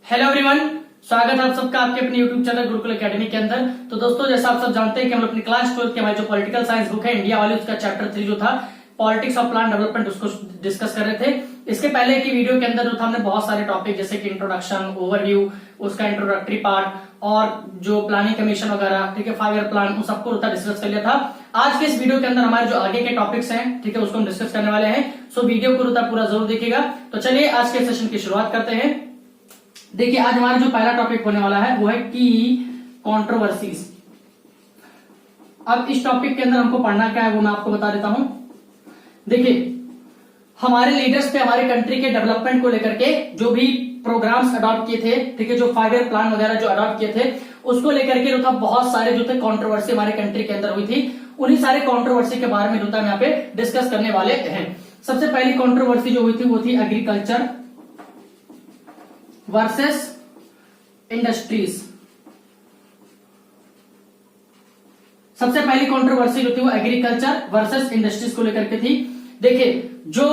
Hello everyone, स्वागत है आप सबका आपके अपने यूट्यूब चैनल गुरुकुल एकेडमी के अंदर। तो दोस्तों, जैसा आप सब जानते हैं कि हम अपनी क्लास 12 की हमारी जो पॉलिटिकल साइंस बुक है इंडिया वाली, उसका चैप्टर 3 जो था पॉलिटिक्स ऑफ प्लान डेवलपमेंट, उसको डिस्कस कर रहे थे। इसके पहले की वीडियो के अंदर जो था हमने बहुत सारे टॉपिक जैसे कि इंट्रोडक्शन, ओवरव्यू, उसका इंट्रोडक्टरी पार्ट और जो प्लानिंग कमीशन वगैरह, ठीक है, 5 ईयर प्लान, उन सबको डिस्कस कर लिया था। आज के इस वीडियो के अंदर हमारे जो आगे के टॉपिक्स हैं, ठीक है, उसको हम डिस्कस करने वाले हैं। सो वीडियो को पूरा जरूर देखिएगा। तो चलिए आज के सेशन की शुरुआत करते हैं। देखिए, आज हमारा जो पहला टॉपिक होने वाला है वो है की कंट्रोवर्सीज। अब इस टॉपिक के अंदर हमको पढ़ना क्या है वो मैं आपको बता देता हूं। देखिए, हमारे लीडर्स पे हमारे कंट्री के डेवलपमेंट को लेकर के जो भी प्रोग्राम्स अडॉप्ट किए थे, ठीक है, जो 5 ईयर प्लान वगैरह जो अडॉप्ट किए थे, उसको लेकर के जो था बहुत सारे जो थे कंट्रोवर्सी हमारे कंट्री के अंदर हुई थी। उन्हीं सारे कंट्रोवर्सी के बारे में जो था हम यहाँ पे डिस्कस करने वाले हैं। सबसे पहली कंट्रोवर्सी जो हुई थी वो थी एग्रीकल्चर वर्सेस इंडस्ट्रीज। सबसे पहली कंट्रोवर्सी जो थी वो एग्रीकल्चर वर्सेस इंडस्ट्रीज को लेकर के थी। देखिए, जो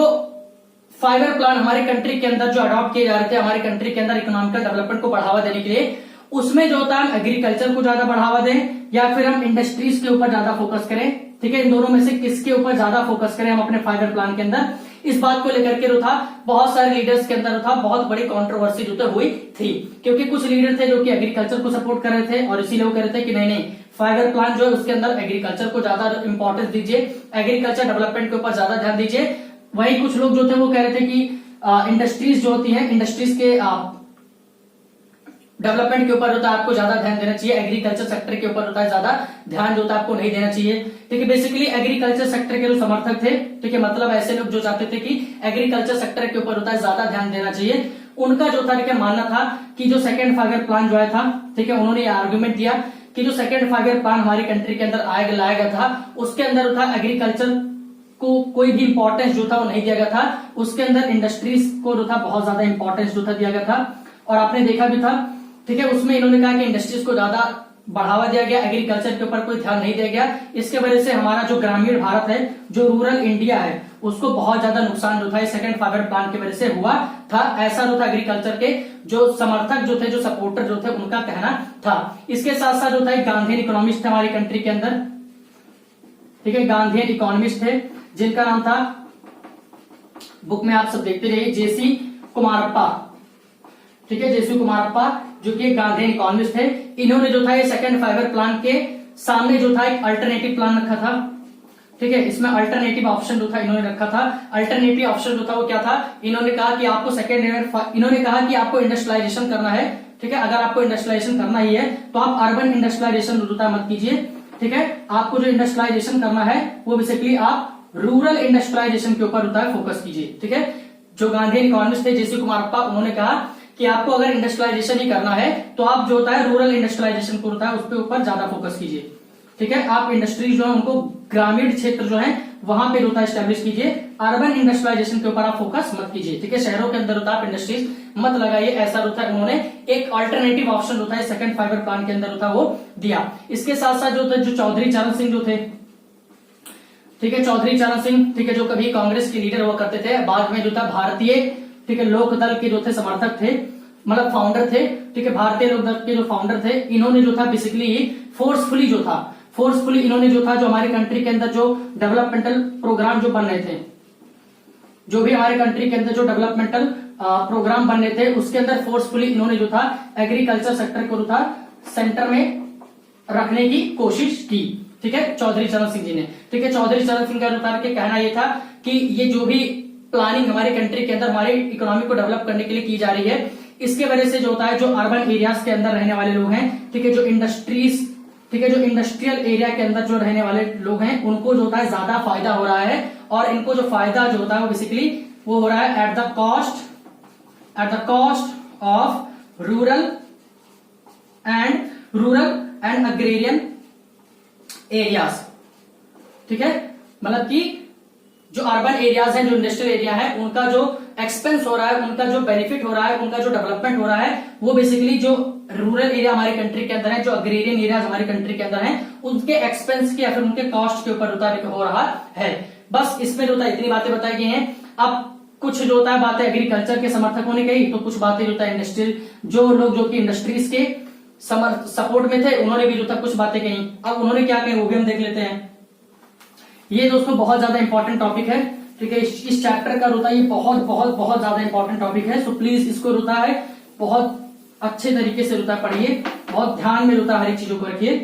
5 ईयर प्लान हमारे कंट्री के अंदर जो अडॉप्ट किए जा रहे थे हमारे कंट्री के अंदर इकोनॉमिकल डेवलपमेंट को बढ़ावा देने के लिए, उसमें जो होता है हम एग्रीकल्चर को ज्यादा बढ़ावा दें या फिर हम इंडस्ट्रीज के ऊपर ज्यादा फोकस करें, ठीक है, इन दोनों में से किसके ऊपर ज्यादा फोकस करें हम अपने 5 ईयर प्लान के अंदर, इस बात को लेकर के जो था बहुत सारे लीडर्स के अंदर था बहुत बड़ी कंट्रोवर्सी जो हुई थी। क्योंकि कुछ लीडर थे जो कि एग्रीकल्चर को सपोर्ट कर रहे थे और इसीलिए वो कह रहे थे कि नहीं 5 ईयर प्लान जो है उसके अंदर एग्रीकल्चर को ज्यादा इंपॉर्टेंस दीजिए, एग्रीकल्चर डेवलपमेंट के ऊपर ज्यादा ध्यान दीजिए। वही कुछ लोग जो थे वो कह रहे थे कि इंडस्ट्रीज जो होती है, इंडस्ट्रीज के डेवलपमेंट के ऊपर होता है आपको ज्यादा ध्यान देना चाहिए, एग्रीकल्चर सेक्टर के ऊपर होता है ज्यादा ध्यान जो होता है आपको नहीं देना चाहिए। ठीक है, बेसिकली एग्रीकल्चर सेक्टर के जो समर्थक थे, ठीक है, मतलब ऐसे लोग जो चाहते थे कि एग्रीकल्चर सेक्टर के ऊपर होता है ज्यादा ध्यान देना चाहिए, उनका जो था ठीक मानना था कि जो सेकंड 5 ईयर प्लान जो आया था, ठीक है, उन्होंने आर्ग्यूमेंट दिया कि जो सेकंड 5 ईयर प्लान हमारी कंट्री के अंदर लाया गया था उसके अंदर था एग्रीकल्चर को कोई भी इंपॉर्टेंस जो था वो नहीं दिया गया था, उसके अंदर इंडस्ट्रीज को जो था बहुत ज्यादा इंपॉर्टेंस जो था दिया गया था। और आपने देखा भी था, ठीक है, उसमें इन्होंने कहा कि इंडस्ट्रीज को ज्यादा बढ़ावा दिया गया, एग्रीकल्चर के ऊपर कोई ध्यान नहीं दिया गया। इसके वजह से हमारा जो ग्रामीण भारत है, जो रूरल इंडिया है, उसको बहुत ज्यादा नुकसान जो था सेकंड 5 ईयर प्लान की वजह से हुआ था। ऐसा जो था एग्रीकल्चर के जो समर्थक जो थे, जो सपोर्टर जो थे, उनका कहना था। इसके साथ साथ जो था एक गांधीयन इकोनॉमिस्ट थे हमारी कंट्री के अंदर, ठीक है, गांधीयन इकोनॉमिस्ट थे जिनका नाम था, बुक में आप सब देखते रहिए, जेसी कुमारप्पा, ठीक है, जेसी कुमारप्पा जो कि गांधीयन इकोनॉमिस्ट थे। इन्होंने जो था ये सेकंड 5 ईयर प्लान के सामने जो था एक अल्टरनेटिव प्लान रखा था, ठीक है, इसमें अल्टरनेटिव ऑप्शन जो था इन्होंने रखा था। अल्टरनेटिव ऑप्शन जो था वो क्या था, इन्होंने कहा कि आपको सेकंड ईयर, इन्होंने कहा कि आपको इंडस्ट्रियलाइजेशन करना है, ठीक है, अगर आपको इंडस्ट्रियलाइजेशन करना ही है तो आप अर्बन इंडस्ट्रियलाइजेशन जो था मत कीजिए, ठीक है, आपको जो इंडस्ट्रियलाइजेशन करना है वो बेसिकली आप रूरल इंडस्ट्रियलाइजेशन के ऊपर होता है फोकस कीजिए। ठीक है, जो गांधीयन इकोनॉमिस्ट थे जेसी कुमारप्पा, उन्होंने कहा कि आपको अगर इंडस्ट्रियलाइजेशन ही करना है तो आप जो होता है रूरल इंडस्ट्रियलाइजेशन को होता है उसके ऊपर ज्यादा फोकस कीजिए। ठीक है, आप इंडस्ट्रीज जो है उनको ग्रामीण क्षेत्र जो है वहां पे होता है एस्टेब्लिश कीजिए, अर्बन इंडस्ट्रियलाइजेशन के ऊपर आप फोकस मत कीजिए। ठीक है, शहरों के अंदर होता है आप इंडस्ट्रीज मत लगाइए, ऐसा होता है उन्होंने एक अल्टरनेटिव ऑप्शन होता है सेकंड 5 ईयर प्लान के अंदर होता है वो दिया। इसके साथ साथ जो था जो चौधरी चरण सिंह जो थे, ठीक है, चौधरी चरण सिंह, ठीक है, जो कभी कांग्रेस के लीडर हुआ करते थे, बाद में जो था भारतीय, ठीक है, लोक दल के जो थे समर्थक थे, मतलब फाउंडर थे, ठीक है, भारतीय लोक दल के जो फाउंडर थे, इन्होंने जो था बेसिकली फोर्सफुली इन्होंने जो था जो हमारी कंट्री के अंदर जो डेवलपमेंटल प्रोग्राम जो बन रहे थे, जो भी हमारे कंट्री के अंदर जो डेवलपमेंटल प्रोग्राम बन रहे थे उसके अंदर फोर्सफुली इन्होंने जो था एग्रीकल्चर सेक्टर को जो था सेंटर में रखने की कोशिश की। ठीक है, चौधरी चरण सिंह जी ने, ठीक है, चौधरी चरण सिंह का के कहना यह था कि ये जो भी प्लानिंग हमारी कंट्री के अंदर हमारी इकोनॉमी को डेवलप करने के लिए की जा रही है, इसके वजह से जो होता है जो अर्बन एरियाज के अंदर रहने वाले लोग हैं, ठीक है, जो इंडस्ट्रीज, ठीक है, जो इंडस्ट्रियल एरिया के अंदर जो रहने वाले लोग हैं उनको जो होता है ज्यादा फायदा हो रहा है, और इनको जो फायदा जो होता है वो बेसिकली वो हो रहा है at the cost of rural and agrarian areas. ठीक है, मतलब कि जो अर्बन एरियाज हैं, जो इंडस्ट्रियल एरिया है, उनका जो एक्सपेंस हो रहा है, उनका जो बेनिफिट हो रहा है, उनका जो डेवलपमेंट हो रहा है, वो बेसिकली जो रूरल एरिया हमारी कंट्री के अंदर है, जो अग्रेरियन एरियाज हमारी कंट्री के अंदर हैं, उनके एक्सपेंस के या फिर उनके कॉस्ट के ऊपर हो रहा है। बस इसमें जो इतनी बातें बताई गई हैं। अब कुछ जो होता है बातें एग्रीकल्चर के समर्थकों ने कही, तो कुछ बातें जो होता है इंडस्ट्री, जो लोग जो कि इंडस्ट्रीज के सपोर्ट में थे उन्होंने भी जो था कुछ बातें कही। अब उन्होंने क्या कही वो भी हम देख लेते हैं। ये दोस्तों बहुत ज्यादा इंपॉर्टेंट टॉपिक है, ठीक है, इस चैप्टर का होता है ये बहुत बहुत बहुत ज्यादा इंपॉर्टेंट टॉपिक है। सो प्लीज इसको होता है बहुत अच्छे तरीके से होता है पढ़िए, बहुत ध्यान में होता है हर एक चीजों को रखिए।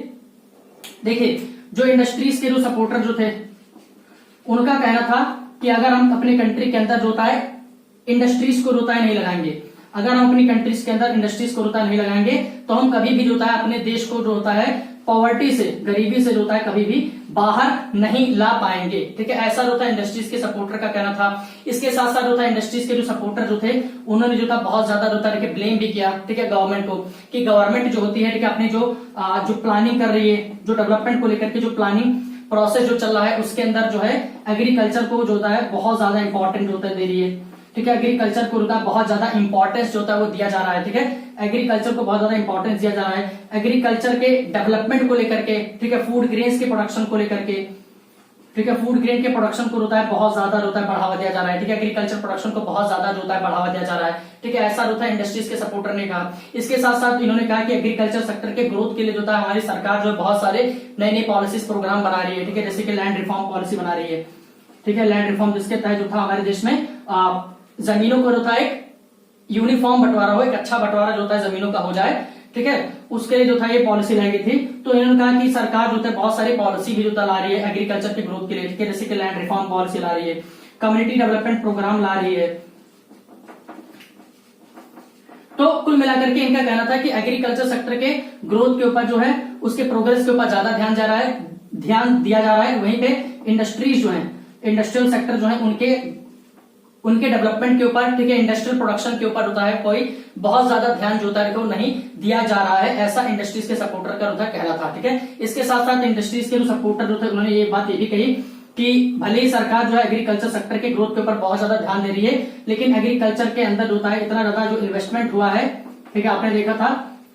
देखिए जो इंडस्ट्रीज के जो सपोर्टर जो थे उनका कहना था कि अगर हम अपने कंट्री के अंदर जो होता है इंडस्ट्रीज को होता है नहीं लगाएंगे, अगर हम अपनी कंट्रीज के अंदर इंडस्ट्रीज को होता है नहीं लगाएंगे तो हम कभी भी जो होता है अपने देश को जो होता है पॉवर्टी से, गरीबी से जो होता है कभी भी बाहर नहीं ला पाएंगे, ठीक है। ऐसा जो था इंडस्ट्रीज के सपोर्टर का कहना था। इसके साथ साथ जो था इंडस्ट्रीज के जो सपोर्टर जो थे उन्होंने जो था बहुत ज्यादा जो था ब्लेम भी किया, ठीक है, गवर्नमेंट को, कि गवर्नमेंट जो होती है, ठीक है, अपनी जो प्लानिंग कर रही है, जो डेवलपमेंट को लेकर के जो प्लानिंग प्रोसेस जो चल रहा है उसके अंदर जो है एग्रीकल्चर को जो होता है बहुत ज्यादा इंपॉर्टेंट होता है दे रही है, ठीक है। एग्रीकल्चर को बहुत ज्यादा इंपॉर्टेंस जो होता है वो दिया जा रहा है, ठीक है। एग्रीकल्चर को बहुत ज्यादा इंपॉर्टेंस दिया जा रहा है, एग्रीकल्चर के डेवलपमेंट को लेकर के, ठीक है, फूड ग्रेन्स के प्रोडक्शन को लेकर के, ठीक है, फूड ग्रेन के प्रोडक्शन को होता है बहुत ज्यादा होता है बढ़ावा दिया जा रहा है, ठीक है। एग्रीकल्चर प्रोडक्शन को बहुत ज्यादा होता है बढ़ावा दिया जा रहा है, ठीक है। ऐसा होता है इंडस्ट्रीज के सपोर्टर ने कहा। इसके साथ साथ इन्होंने कहा कि एग्रीकल्चर सेक्टर के ग्रोथ के लिए जो है हमारी सरकार जो है बहुत सारे नए नए पॉलिसीज प्रोग्राम बना रही है, ठीक है, जैसे कि लैंड रिफॉर्म पॉलिसी बना रही है, ठीक है, लैंड रिफॉर्म जिसके तहत जो था हमारे देश में जमीनों को जो था एक यूनिफॉर्म बंटवारा हो, एक अच्छा बंटवारा जो होता है जमीनों का हो जाए, ठीक है, उसके लिए जो था ये पॉलिसी लाई गई थी। तो इन्होंने कहा कि सरकार जो है बहुत सारी पॉलिसी भी जो ला रही है एग्रीकल्चर के ग्रोथ के लिए, ठीक है, जैसे कि लैंड रिफॉर्म पॉलिसी ला रही है, कम्युनिटी डेवलपमेंट प्रोग्राम ला रही है। तो कुल मिलाकर के इनका कहना था कि एग्रीकल्चर सेक्टर के ग्रोथ के ऊपर जो है उसके प्रोग्रेस के ऊपर ज्यादा ध्यान दिया जा रहा है। वहीं पे इंडस्ट्रीज जो है, इंडस्ट्रियल सेक्टर जो है उनके डेवलपमेंट के ऊपर, ठीक है, इंडस्ट्रियल प्रोडक्शन के ऊपर होता है कोई बहुत ज्यादा ध्यान जो होता है नहीं दिया जा रहा है, ऐसा इंडस्ट्रीज के सपोर्टर का कहना था, ठीक है। इसके साथ साथ इंडस्ट्रीज के जो सपोर्टर जो थे उन्होंने ये बात ये भी कही कि भले ही सरकार जो है एग्रीकल्चर सेक्टर के ग्रोथ के ऊपर बहुत ज्यादा ध्यान दे रही है, लेकिन एग्रीकल्चर के अंदर होता है इतना ज्यादा जो इन्वेस्टमेंट हुआ है, ठीक है, आपने देखा था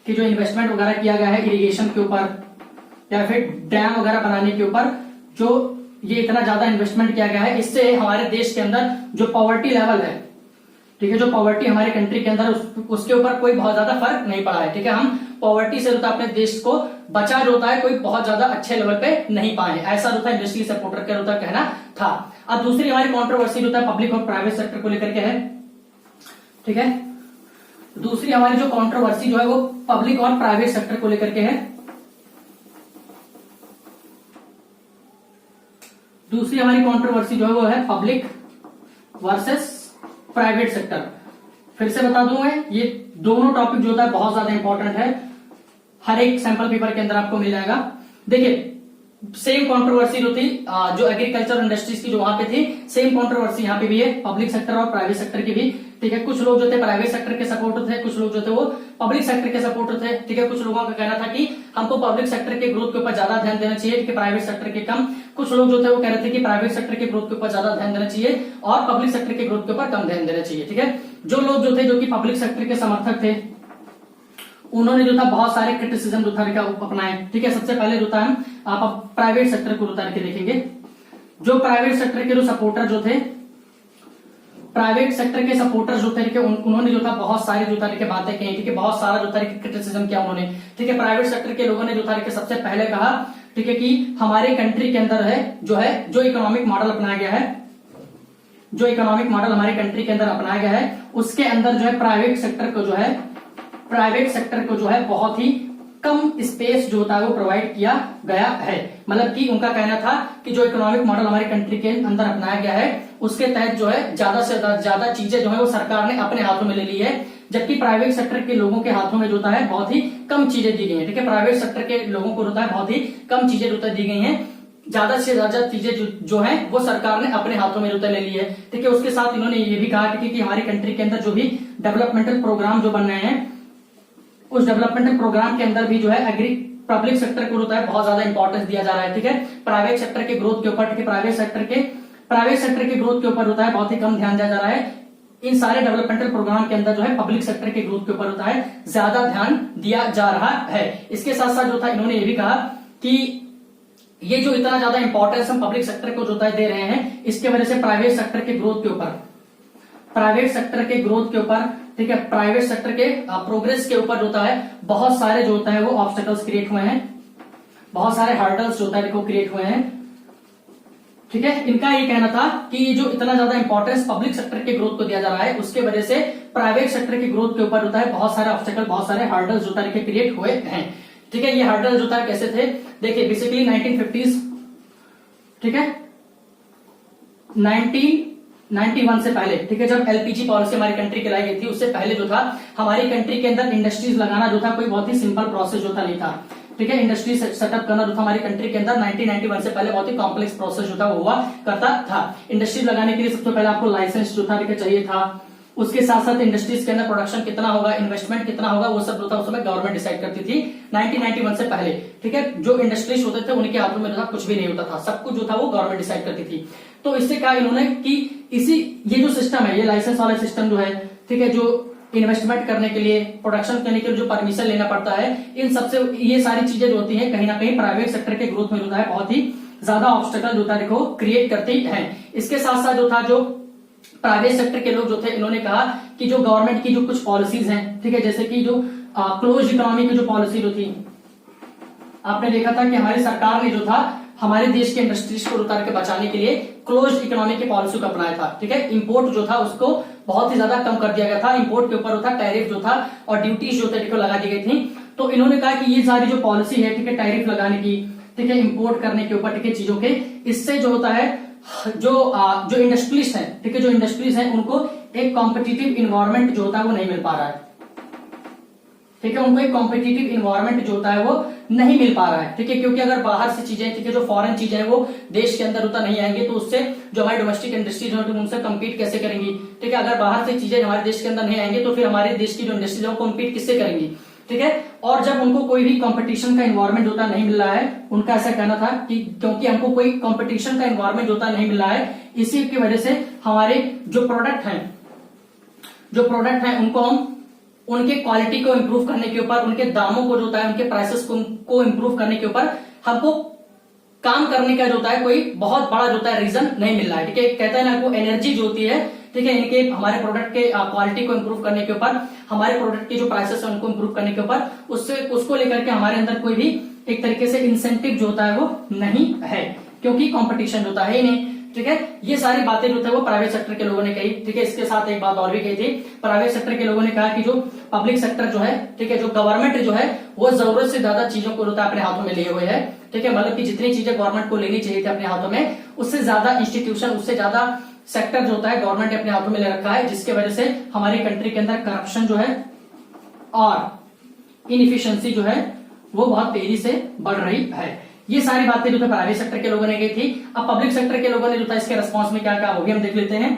कि जो इन्वेस्टमेंट वगैरह किया गया है इरिगेशन के ऊपर या फिर डैम वगैरह बनाने के ऊपर, जो ये इतना ज्यादा इन्वेस्टमेंट किया गया है, इससे हमारे देश के अंदर जो पॉवर्टी लेवल है, ठीक है, जो पॉवर्टी हमारे कंट्री के अंदर उसके ऊपर कोई बहुत ज्यादा फर्क नहीं पड़ा है, ठीक है। हम पॉवर्टी से होता अपने देश को बचा जो होता है कोई बहुत ज्यादा अच्छे लेवल पे नहीं पाए, ऐसा होता है इंडस्ट्री सपोर्टर का होता कहना था। अब दूसरी हमारी कॉन्ट्रोवर्सी होता है पब्लिक और प्राइवेट सेक्टर को लेकर के है, ठीक है। दूसरी हमारी जो कॉन्ट्रोवर्सी जो है वो पब्लिक और प्राइवेट सेक्टर को लेकर के है। दूसरी हमारी कंट्रोवर्सी जो है वो है पब्लिक वर्सेस प्राइवेट सेक्टर। फिर से बता दूं मैं, ये दोनों टॉपिक जो होता है बहुत ज्यादा इंपॉर्टेंट है, हर एक सैंपल पेपर के अंदर आपको मिल जाएगा। देखिए सेम कंट्रोवर्सी जो थी जो एग्रीकल्चर इंडस्ट्रीज की जो वहां पे थी, सेम कंट्रोवर्सी यहाँ पे भी है, पब्लिक सेक्टर और प्राइवेट सेक्टर की भी, ठीक है। कुछ लोग जो थे प्राइवेट सेक्टर के सपोर्टर थे, कुछ लोग जो थे वो पब्लिक सेक्टर के सपोर्टर थे, ठीक है। कुछ लोगों का कहना था कि हमको पब्लिक सेक्टर के ग्रोथ के ऊपर ज्यादा ध्यान देना चाहिए, ठीक है, प्राइवेट सेक्टर के कम। कुछ लोग जो थे वो कह रहे थे कि प्राइवेट सेक्टर के ग्रोथ के ऊपर ज्यादा ध्यान देना चाहिए और पब्लिक सेक्टर के ग्रोथ के ऊपर कम ध्यान देना चाहिए, ठीक है। जो लोग जो थे जो कि पब्लिक सेक्टर के समर्थक थे उन्होंने जो था बहुत सारे क्रिटिसिज्म जो था अपनाए, ठीक है। सबसे पहले जो था हम आप प्राइवेट सेक्टर को उतार के देखेंगे। जो प्राइवेट सेक्टर के जो सपोर्टर जो थे, प्राइवेट सेक्टर के सपोर्टर जो थे, उन्होंने जो था बहुत सारी जो तरीके बातें कही, ठीक है, बहुत सारा जो तरीके क्रिटिसिज्म किया उन्होंने, ठीक है। प्राइवेट सेक्टर के लोगों ने जो तरीके सबसे पहले कहा, ठीक है, कि हमारे कंट्री के अंदर है जो इकोनॉमिक मॉडल अपनाया गया है, जो इकोनॉमिक मॉडल हमारे कंट्री के अंदर अपनाया गया है उसके अंदर जो है प्राइवेट सेक्टर को जो है बहुत ही कम स्पेस जो होता है वो प्रोवाइड किया गया है। मतलब कि उनका कहना था कि जो इकोनॉमिक मॉडल हमारे कंट्री के अंदर अपनाया गया है उसके तहत जो है ज्यादा से ज्यादा चीजें जो है वो सरकार ने अपने हाथों में ले ली है, जबकि प्राइवेट सेक्टर के लोगों के हाथों में जो होता है बहुत ही कम चीजें दी गई है, ठीक है। प्राइवेट सेक्टर के लोगों को होता है बहुत ही कम चीजें जो दी गई है, ज्यादा से ज्यादा चीजें जो है वो सरकार ने अपने हाथों में ले ली है, ठीक है। उसके साथ इन्होंने ये भी कहा कि हमारी कंट्री के अंदर जो भी डेवलपमेंटल प्रोग्राम जो बन रहे हैं उस डेवलपमेंटल प्रोग्राम के अंदर भी जो है पब्लिक सेक्टर को होता है बहुत ज्यादा इंपॉर्टेंस दिया जा रहा है, ठीक है। प्राइवेट सेक्टर के ग्रोथ के ऊपर, ठीक है, प्राइवेट सेक्टर के ग्रोथ के ऊपर होता है बहुत ही कम ध्यान दिया जा रहा है। इन सारे डेवलपमेंटल प्रोग्राम के अंदर जो है पब्लिक सेक्टर के ग्रोथ के ऊपर होता है ज्यादा ध्यान दिया जा रहा है। इसके साथ साथ जो था इन्होंने ये भी कहा कि ये जो इतना ज्यादा इंपॉर्टेंस हम पब्लिक सेक्टर को जो दे रहे हैं इसके वजह से प्राइवेट सेक्टर के ग्रोथ के ऊपर प्राइवेट सेक्टर के ग्रोथ के ऊपर, ठीक है, प्राइवेट सेक्टर के प्रोग्रेस के ऊपर होता है बहुत सारे जो होता है वो ऑब्स्टेकल्स क्रिएट हुए हैं, बहुत सारे हर्डल्स जो होता है देखो क्रिएट हुए हैं, ठीक है। इनका ये कहना था कि जो इतना ज्यादा इंपॉर्टेंस पब्लिक सेक्टर के ग्रोथ को दिया जा रहा है उसके वजह से प्राइवेट सेक्टर के ग्रोथ के ऊपर होता है बहुत सारे ऑब्स्टेकल, बहुत सारे हर्डल्स जो है क्रिएट हुए हैं, ठीक है। ये हर्डल्स जो है कैसे थे, देखिए बेसिकली 1950s, ठीक है, 1991 से पहले, ठीक है, जब एलपीजी पॉलिसी हमारी कंट्री की लाई गई थी उससे पहले जो था हमारी कंट्री के अंदर इंडस्ट्रीज लगाना जो था कोई बहुत ही सिंपल प्रोसेस जो था नहीं था, ठीक है। इंडस्ट्री सेटअप करना जो था हमारी कंट्री के अंदर 1991 से पहले बहुत ही कॉम्प्लेक्स प्रोसेस जो था वो हुआ करता था। इंडस्ट्री लगाने के लिए सबसे पहले आपको लाइसेंस जो था चाहिए था, उसके साथ साथ इंडस्ट्रीज के अंदर प्रोडक्शन कितना होगा, इन्वेस्टमेंट कितना होगा, वो सब जो था उस समय गवर्नमेंट डिसाइड करती थी 1991 से पहले, ठीक है। जो इंडस्ट्रीज होते थे उनके हाथों में जो था कुछ भी नहीं होता था, सब कुछ जो था वो गवर्नमेंट डिसाइड करती थी। तो इससे कहा इन्होंने कि इसी ये जो सिस्टम है, ये लाइसेंस वाला सिस्टम जो है, ठीक है, जो इन्वेस्टमेंट करने के लिए, प्रोडक्शन करने के लिए जो परमिशन लेना पड़ता है, इन सबसे ये सारी चीजें जो होती हैं कहीं ना कहीं प्राइवेट सेक्टर के ग्रोथ में जो है बहुत ही ज्यादा ऑब्स्टेकल जो था देखो क्रिएट करती है। इसके साथ साथ जो था जो प्राइवेट सेक्टर के लोग जो थे इन्होंने कहा कि जो गवर्नमेंट की जो कुछ पॉलिसीज हैं, ठीक है, जैसे कि जो क्लोज इकोनॉमी की जो पॉलिसी जो थी, आपने देखा था कि हमारी सरकार ने जो था हमारे देश के इंडस्ट्रीज को उतार के बचाने के लिए क्लोज इकोनॉमी की पॉलिसी को अपनाया था, ठीक है। इंपोर्ट जो था उसको बहुत ही ज्यादा कम कर दिया गया था, इंपोर्ट के ऊपर होता टैरिफ जो था और ड्यूटीज जो थे लगा दी गई थी। तो इन्होंने कहा कि ये सारी जो पॉलिसी है, ठीक है, टैरिफ लगाने की, ठीक है, इंपोर्ट करने के ऊपर, ठीक है, चीजों के, इससे जो होता है जो इंडस्ट्रीज है, ठीक है, जो इंडस्ट्रीज है उनको एक कॉम्पिटिटिव इन्वायरमेंट जो होता है वो नहीं मिल पा रहा है, ठीक है, उनको एक कॉम्पिटिटिव इन्वायरमेंट जो होता है वो नहीं मिल पा रहा है, ठीक है, क्योंकि अगर बाहर से चीजें, ठीक है, जो फॉरेन चीजें हैं वो देश के अंदर उतना नहीं आएंगे तो उससे जो हमारी डोमेस्टिक इंडस्ट्रीज है उनसे कम्पीट कैसे करेंगी, ठीक है। अगर बाहर से चीजें हमारे देश के अंदर नहीं आएंगे तो फिर हमारे देश की जो इंडस्ट्रीज है वो कम्पीट किससे करेंगी, ठीक है। और जब उनको कोई भी कंपटीशन का इन्वायरमेंट होता नहीं मिल रहा है, उनका ऐसा कहना था कि क्योंकि हमको कोई कंपटीशन का इन्वायरमेंट होता नहीं मिल रहा है, इसी की वजह से हमारे जो प्रोडक्ट हैं उनको हम उनके क्वालिटी को इंप्रूव करने के ऊपर, उनके दामों को जो होता है, उनके प्राइसेस को इंप्रूव करने के ऊपर हमको काम करने का जो होता है कोई बहुत बड़ा जो होता है रीजन नहीं मिल रहा है, ठीक है। कहता है ना आपको एनर्जी जो होती है, ठीक है, इनके हमारे प्रोडक्ट के क्वालिटी को इंप्रूव करने के ऊपर, हमारे प्रोडक्ट के जो प्राइसेस है उनको इंप्रूव करने के ऊपर, उसको लेकर के हमारे अंदर कोई भी एक तरीके से इंसेंटिव जो होता है वो नहीं है, क्योंकि कंपटीशन होता है ही नहीं, ठीक है। ये सारी बातें जो है वो प्राइवेट सेक्टर के लोगों ने कही, ठीक है। इसके साथ एक बात और भी कही थी, प्राइवेट सेक्टर के लोगों ने कहा कि जो पब्लिक सेक्टर जो है, ठीक है, जो गवर्नमेंट जो है वो जरूरत से ज्यादा चीजों को अपने हाथों में लिए हुए है, ठीक है। मतलब कि जितनी चीजें गवर्नमेंट को लेनी चाहिए थी अपने हाथों में, उससे ज्यादा इंस्टीट्यूशन, उससे ज्यादा सेक्टर जो होता है गवर्नमेंट ने अपने हाथों में ले रखा है, जिसके वजह से हमारी कंट्री के अंदर करप्शन जो है और इनएफिशिएंसी जो है वो बहुत तेजी से बढ़ रही है। ये सारी बातें जो था प्राइवेट सेक्टर के लोगों ने कही थी। अब पब्लिक सेक्टर के लोगों ने जो था इसके रिस्पॉन्स में क्या कहा वो भी हम देख लेते हैं।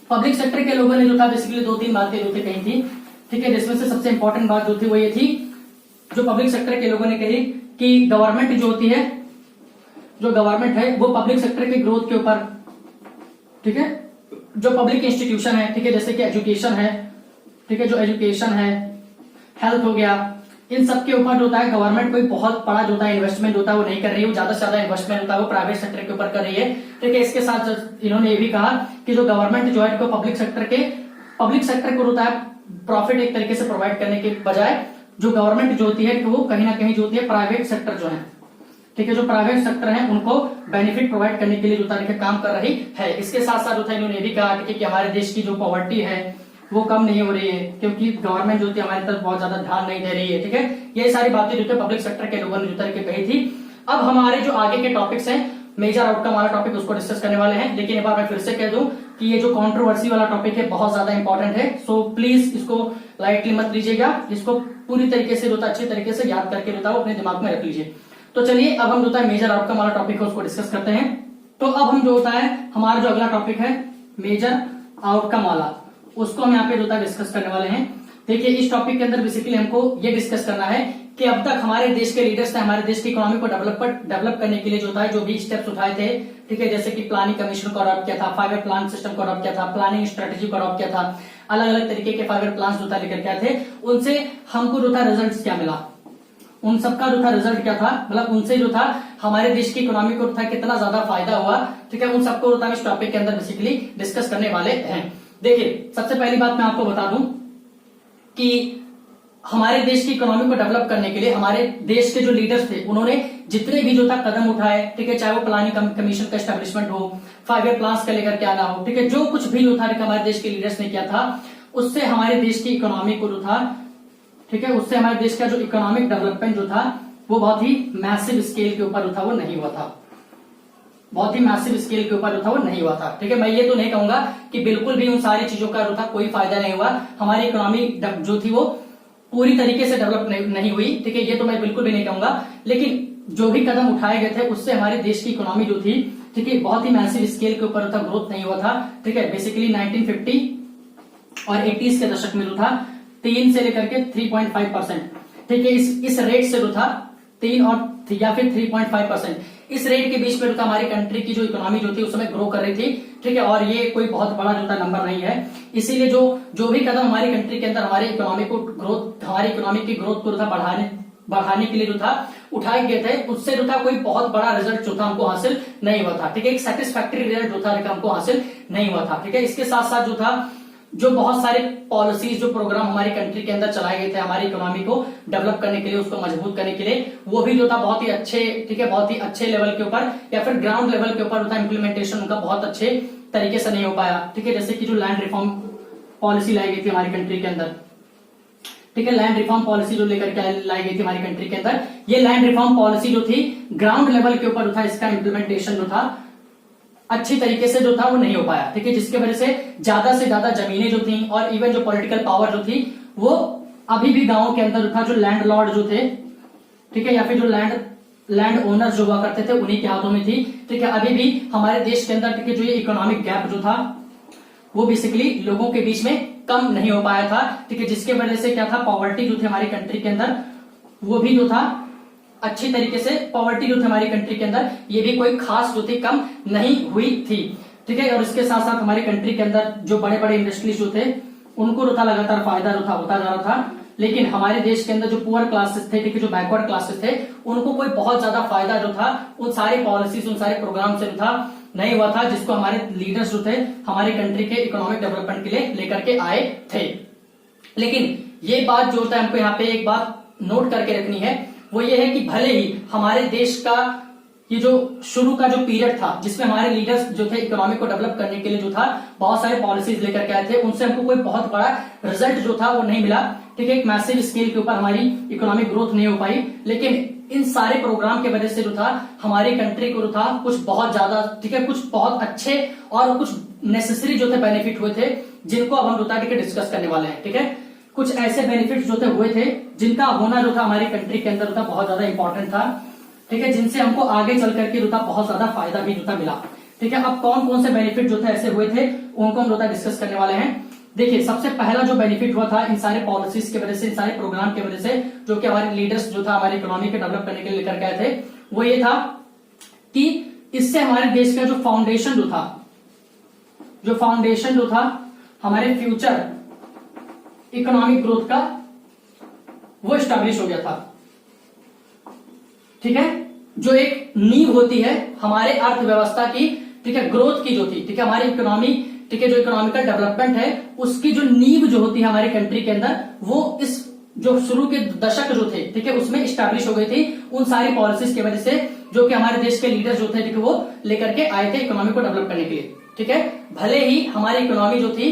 पब्लिक सेक्टर के लोगों ने जो था बेसिकली 2-3 बातें जो थी कही थी, ठीक है, जिसमें से सबसे इंपॉर्टेंट बात जो थी वो ये थी, जो पब्लिक सेक्टर के लोगों ने कही कि गवर्नमेंट जो होती है, जो गवर्नमेंट है वो पब्लिक सेक्टर के ग्रोथ के ऊपर, ठीक है, जो पब्लिक इंस्टीट्यूशन है, ठीक है, जैसे कि एजुकेशन है, ठीक है, जो एजुकेशन है, हेल्थ हो गया, इन सब के ऊपर जो होता है गवर्नमेंट कोई बहुत बड़ा जो होता है इन्वेस्टमेंट होता है वो नहीं कर रही है, वो ज्यादा से ज्यादा इन्वेस्टमेंट होता है वो प्राइवेट सेक्टर के ऊपर कर रही है, ठीक है। इसके साथ इन्होंने ये भी कहा कि जो गवर्नमेंट जो है पब्लिक सेक्टर को होता है प्रॉफिट एक तरीके से प्रोवाइड करने के बजाय जो गवर्नमेंट जो होती है वो कहीं ना कहीं जो होती है प्राइवेट सेक्टर जो है, ठीक है, जो प्राइवेट सेक्टर है उनको बेनिफिट प्रोवाइड करने के लिए जो होता है काम कर रही है। इसके साथ साथ होता है इन्होंने ये भी कहा कि हमारे देश की जो पॉवर्टी है वो कम नहीं हो रही है, क्योंकि गवर्नमेंट जो होती है हमारी तरफ बहुत ज्यादा ध्यान नहीं दे रही है, ठीक है। ये सारी बातें जो थे पब्लिक सेक्टर के लोगों ने जो करके कही थी। अब हमारे जो आगे के टॉपिक्स हैं, मेजर आउटकम वाला टॉपिक उसको डिस्कस करने वाले हैं, लेकिन एक बार मैं फिर से कह दूं कि ये जो कंट्रोवर्सी वाला टॉपिक है बहुत ज्यादा इंपॉर्टेंट है, सो प्लीज इसको लाइटली मत लीजिएगा, इसको पूरी तरीके से जो अच्छी तरीके से याद करके जो अपने दिमाग में रख लीजिए। तो चलिए अब हम जो है मेजर आउटकम वाला टॉपिक है उसको डिस्कस करते हैं। तो अब हम जो होता है हमारा जो अगला टॉपिक है मेजर आउटकम वाला, उसको हम यहाँ पे जो है डिस्कस करने वाले हैं। देखिए इस टॉपिक के अंदर बेसिकली हमको ये डिस्कस करना है कि अब तक हमारे देश के लीडर्स ने हमारे देश की इकोनॉमी को डेवलप करने के लिए जो था जो भी स्टेप्स उठाए थे, ठीक है, जैसे कि प्लानिंग कमीशन को अडॉप्ट किया था, 5 ईयर प्लान सिस्टम को अडॉप्ट किया था, प्लानिंग स्ट्रेटेजी को अडॉप्ट किया था, अलग अलग तरीके के 5 ईयर प्लान जो था लेकर के आए थे, उनसे हमको जो था रिजल्ट क्या मिला, उन सबका जो था रिजल्ट क्या था, मतलब उनसे जो था हमारे देश की इकोनॉमी को था कितना ज्यादा फायदा हुआ, ठीक है, उन सबको हम इस टॉपिक के अंदर बेसिकली डिस्कस करने वाले हैं। देखिए सबसे पहली बात मैं आपको बता दूं कि हमारे देश की इकोनॉमी को डेवलप करने के लिए हमारे देश के जो लीडर्स थे उन्होंने जितने भी जो था कदम उठाए, ठीक है, चाहे वो प्लानिंग कमीशन का एस्टेब्लिशमेंट हो, 5 ईयर प्लान्स का लेकर के आना हो, ठीक है, जो कुछ भी जो था हमारे देश के लीडर्स ने किया था उससे हमारे देश की इकोनॉमी को जो था, ठीक है, उससे हमारे देश का जो इकोनॉमिक डेवलपमेंट जो था वो बहुत ही मैसिव स्केल के ऊपर जो था वो नहीं हुआ था, बहुत ही मैसिव स्केल के ऊपर जो था वो नहीं हुआ था, ठीक है। मैं ये तो नहीं कहूंगा कि बिल्कुल भी उन सारी चीजों का जो था कोई फायदा नहीं हुआ, हमारी इकोनॉमी जो थी वो पूरी तरीके से डेवलप नहीं हुई, ठीक है, ये तो मैं बिल्कुल भी नहीं कहूंगा, लेकिन जो भी कदम उठाए गए थे उससे हमारे देश की इकोनॉमी जो थी, ठीक है, बहुत ही मैसिव स्केल के ऊपर था ग्रोथ नहीं हुआ था, ठीक है। बेसिकली 1950 और 80s के दशक में जो था 3 से लेकर के 3.5%, ठीक है, इस रेट से जो था 3 और या फिर 3.5%, इस रेट के बीच में जो था हमारी कंट्री की जो इकोनॉमी जो थी उस समय ग्रो कर रही थी, ठीक है, और ये कोई बहुत बड़ा जो था नंबर नहीं है। इसीलिए जो भी कदम हमारी कंट्री के अंदर हमारे इकोनॉमी को ग्रोथ, हमारी इकोनॉमी की ग्रोथ को था बढ़ाने के लिए जो था उठाए गए थे, उससे जो था कोई बहुत बड़ा रिजल्ट जो था हमको हासिल नहीं हुआ था, ठीक है, एक सेटिस्फैक्टरी रिजल्ट जो था हमको हासिल नहीं हुआ था, ठीक है। इसके साथ साथ जो था जो बहुत सारे पॉलिसीज, जो प्रोग्राम हमारी कंट्री के अंदर चलाए गए थे हमारी इकोनॉमी को डेवलप करने के लिए, उसको मजबूत करने के लिए, वो भी जो था बहुत ही अच्छे, ठीक है, बहुत ही अच्छे लेवल के ऊपर या फिर ग्राउंड लेवल के ऊपर इम्प्लीमेंटेशन उनका बहुत अच्छे तरीके से नहीं हो पाया, ठीक है। जैसे कि जो लैंड रिफॉर्म पॉलिसी लाई गई थी हमारी कंट्री के अंदर, ठीक है, लैंड रिफॉर्म पॉलिसी जो लेकर के लाई गई थी हमारी कंट्री के अंदर, ये लैंड रिफॉर्म पॉलिसी जो थी ग्राउंड लेवल के ऊपर था इसका इम्प्लीमेंटेशन जो था अच्छी तरीके से जो था वो नहीं हो पाया, ठीक है, जिसके वजह से ज्यादा जमीनें जो थी और इवन जो पॉलिटिकल पावर जो थी वो अभी भी गांवों के अंदर जो था जो लैंड लॉर्ड जो थे, ठीक है, या फिर जो लैंड ओनर्स जो हुआ करते थे उन्हीं के हाथों में थी, ठीक है। अभी भी हमारे देश के अंदर, ठीक है, जो ये इकोनॉमिक गैप जो था वो बेसिकली लोगों के बीच में कम नहीं हो पाया था, ठीक है, जिसके वजह से क्या था, पॉवर्टी जो थी हमारी कंट्री के अंदर वो भी जो था अच्छी तरीके से, पॉवर्टी जो थी हमारी कंट्री के अंदर ये भी कोई खास जो थी कम नहीं हुई थी, ठीक है। और इसके साथ साथ हमारी कंट्री के अंदर जो बड़े बड़े इंडस्ट्रीज जो थे उनको जो था लगातार फायदा जो था होता जा रहा था, लेकिन हमारे देश के अंदर जो पुअर क्लासेस थे, ठीक है, जो बैकवर्ड क्लासेस थे उनको कोई बहुत ज्यादा फायदा जो था उन सारी पॉलिसीज, उन सारे प्रोग्राम से जो था नहीं हुआ था, जिसको हमारे लीडर्स जो थे हमारी कंट्री के इकोनॉमिक डेवलपमेंट के लिए लेकर के आए थे। लेकिन ये बात जो होता है हमको यहाँ पे एक बात नोट करके रखनी है, वो ये है कि भले ही हमारे देश का ये जो शुरू का जो पीरियड था जिसमें हमारे लीडर्स जो थे इकोनॉमी को डेवलप करने के लिए जो था बहुत सारे पॉलिसीज लेकर के आए थे, उनसे हमको कोई बहुत बड़ा रिजल्ट जो था वो नहीं मिला, ठीक है, एक मैसिव स्केल के ऊपर हमारी इकोनॉमिक ग्रोथ नहीं हो पाई, लेकिन इन सारे प्रोग्राम के वजह से जो था हमारी कंट्री को जो था कुछ बहुत ज्यादा, ठीक है, कुछ बहुत अच्छे और कुछ नेसेसरी जो थे बेनिफिट हुए थे, जिनको अब हम जो था ठीक है डिस्कस करने वाले हैं, ठीक है। कुछ ऐसे बेनिफिट जो थे हुए थे जिनका होना जो था हमारी कंट्री के अंदर था बहुत ज्यादा इंपॉर्टेंट था, ठीक है, जिनसे हमको आगे चल करके जो था बहुत ज्यादा फायदा भी जो था मिला, ठीक है। अब कौन कौन से बेनिफिट जो थे ऐसे हुए थे उनको हम जो था डिस्कस करने वाले हैं। देखिए सबसे पहला जो बेनिफिट हुआ था इन सारे पॉलिसीज की वजह से, इन सारे प्रोग्राम की वजह से, जो कि हमारे लीडर्स जो था हमारी इकोनॉमी को डेवलप करने के लिए लेकर के आए थे, वो ये था कि इससे हमारे देश का जो फाउंडेशन जो था हमारे फ्यूचर इकोनॉमिक ग्रोथ का वो स्टैब्लिश हो गया था, ठीक है। जो एक नींव होती है हमारे अर्थव्यवस्था की, ठीक है, ग्रोथ की जो थी, ठीक है, हमारी इकोनॉमी, ठीक है, जो इकोनॉमिकल डेवलपमेंट है उसकी जो नींव जो होती है हमारी कंट्री के अंदर, वो इस जो शुरू के दशक जो थे, ठीक है, उसमें स्टैब्लिश हो गई थी उन सारी पॉलिसीज की वजह से, जो कि हमारे देश के लीडर्स जो थे, ठीक है, वो लेकर के आए थे इकोनॉमी को डेवलप करने के लिए, ठीक है। भले ही हमारी इकोनॉमी जो थी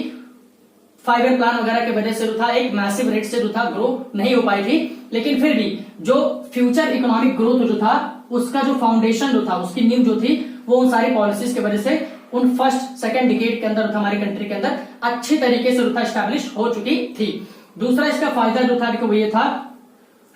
5 ईयर प्लान वगैरह की वजह से जो था एक मैसिव रेट से जो था ग्रो नहीं हो पाई थी, लेकिन फिर भी जो फ्यूचर इकोनॉमिक ग्रोथ जो था उसका जो फाउंडेशन जो था, उसकी नींव जो थी, वो उन सारी पॉलिसीज की वजह से उन फर्स्ट सेकंड डिकेड के अंदर हमारी कंट्री के अंदर अच्छे तरीके से जो था स्टैब्लिश हो चुकी थी। दूसरा इसका फायदा जो था वो ये था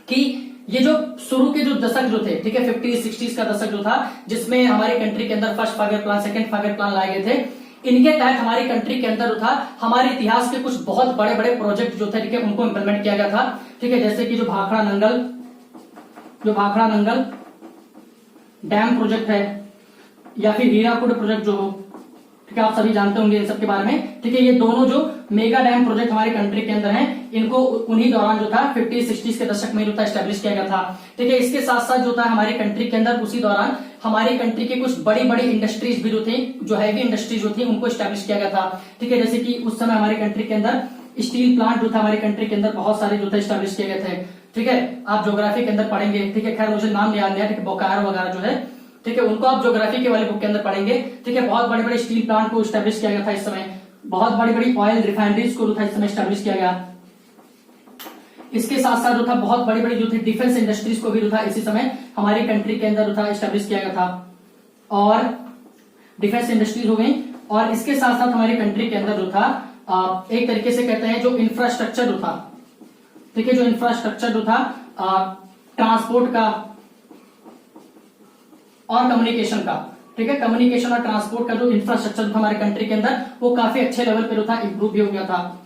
कि ये जो शुरू के जो दशक जो थे, ठीक है, 50-60s का दशक जो था, जिसमें हमारी कंट्री के अंदर first 5 year plan, second 5 year plan लाए गए थे, इनके तहत हमारी कंट्री के अंदर जो था हमारे इतिहास के कुछ बहुत बड़े बड़े प्रोजेक्ट जो थे, ठीक है, उनको इंप्लीमेंट किया गया था, ठीक है, जैसे कि जो भाखड़ा नंगल डैम प्रोजेक्ट है, या फिर हीराकुड प्रोजेक्ट जो हो, ठीक है, आप सभी जानते होंगे इन सब के बारे में। ठीक है, ये दोनों जो मेगा डैम प्रोजेक्ट हमारे कंट्री के अंदर हैं, इनको उन्हीं दौरान जो था 50-60 के दशक में जो था एस्टेब्लिश किया गया था। ठीक है, इसके साथ साथ जो था हमारे कंट्री के अंदर उसी दौरान हमारी कंट्री के कुछ बड़ी बड़ी इंडस्ट्रीज भी जो थी, जो हैवी इंडस्ट्रीज जो थी, उनको एस्टेब्लिश किया गया था। ठीक है, जैसे कि उस समय हमारे कंट्री के अंदर स्टील प्लांट जो था हमारे कंट्री के अंदर बहुत सारे जो थे एस्टेब्लिश किए गए थे। ठीक है, आप ज्योग्राफी के अंदर पढ़ेंगे। ठीक है, खैर मुझे नाम याद नहीं है, ठीक है, बोकारो वगैरह जो है, ठीक है, उनको आप ज्योग्राफी के वाले बुक के अंदर पढ़ेंगे। ठीक है, बहुत बड़े बड़े स्टील प्लांट को एस्टेब्लिश किया गया था इस समय, बहुत बड़ी बड़ी ऑयल रिफाइनरीज को जो था इस समय एस्टेब्लिश किया गया। इसके साथ साथ जो था बहुत बड़ी बड़ी जो थी डिफेंस इंडस्ट्रीज को भी जो था इसी समय हमारी कंट्री के अंदर जो था एस्टेब्लिश किया गया था, और डिफेंस इंडस्ट्रीज हो गई। और इसके साथ साथ हमारी कंट्री के अंदर जो था एक तरीके से कहते हैं जो इंफ्रास्ट्रक्चर जो था, ठीक है, जो इंफ्रास्ट्रक्चर जो था ट्रांसपोर्ट का और कम्युनिकेशन का, ठीक है, कम्युनिकेशन और ट्रांसपोर्ट का जो इंफ्रास्ट्रक्चर था हमारे कंट्री के अंदर, वो काफी अच्छे लेवल पे जो था इंप्रूव भी हो गया था।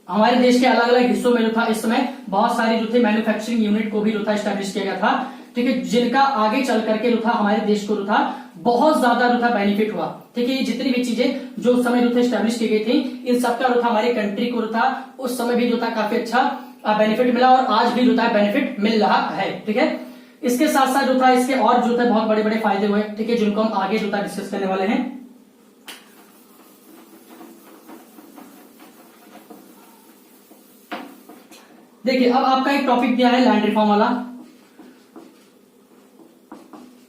हमारे देश के अलग अलग हिस्सों में जो था इस समय बहुत सारी जो थे मैन्युफैक्चरिंग यूनिट को भी जो था एस्टेब्लिश किया गया था। ठीक है, जिनका आगे चल करके जो था हमारे देश को जो था बहुत ज्यादा जो था बेनिफिट हुआ। ठीक है, ये जितनी भी चीजें जो उस समय जो थे एस्टेब्लिश की गई थी, इन सबका जो था हमारी कंट्री को जो था उस समय भी जो था काफी अच्छा बेनिफिट मिला, और आज भी जो था बेनिफिट मिल रहा है। ठीक है, इसके साथ साथ जो था इसके और जो था बहुत बड़े बड़े फायदे हुए। ठीक है, जिनको हम आगे जो था डिस्कस करने वाले हैं। देखिए, अब आपका एक टॉपिक दिया है लैंड रिफॉर्म वाला।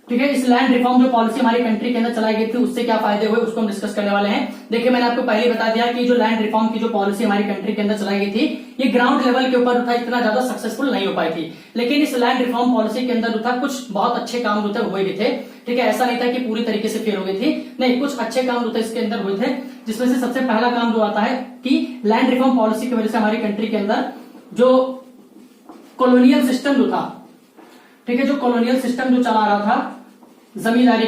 ठीक है, इस लैंड रिफॉर्म जो पॉलिसी हमारी कंट्री के अंदर चलाई गई थी, उससे क्या फायदे हुए उसको हम डिस्कस करने वाले हैं। देखिए, मैंने आपको पहले बता दिया कि जो लैंड रिफॉर्म की जो पॉलिसी हमारी कंट्री के अंदर चलाई गई थी, ये ग्राउंड लेवल के ऊपर था इतना ज्यादा सक्सेसफुल नहीं हो पाई थी। लेकिन इस लैंड रिफॉर्म पॉलिसी के अंदर जो था कुछ बहुत अच्छे काम जो थे हुए भी थे। ठीक है, ऐसा नहीं था कि पूरी तरीके से फेल हो गई थी, नहीं, कुछ अच्छे काम जो थे इसके अंदर हुए थे। जिसमें से सबसे पहला काम जो आता है कि लैंड रिफॉर्म पॉलिसी की वजह से हमारी कंट्री के अंदर जो कॉलोनियल सिस्टम जो था, ठीक है, जो कॉलोनियल सिस्टम जो चला रहा था जमींदारी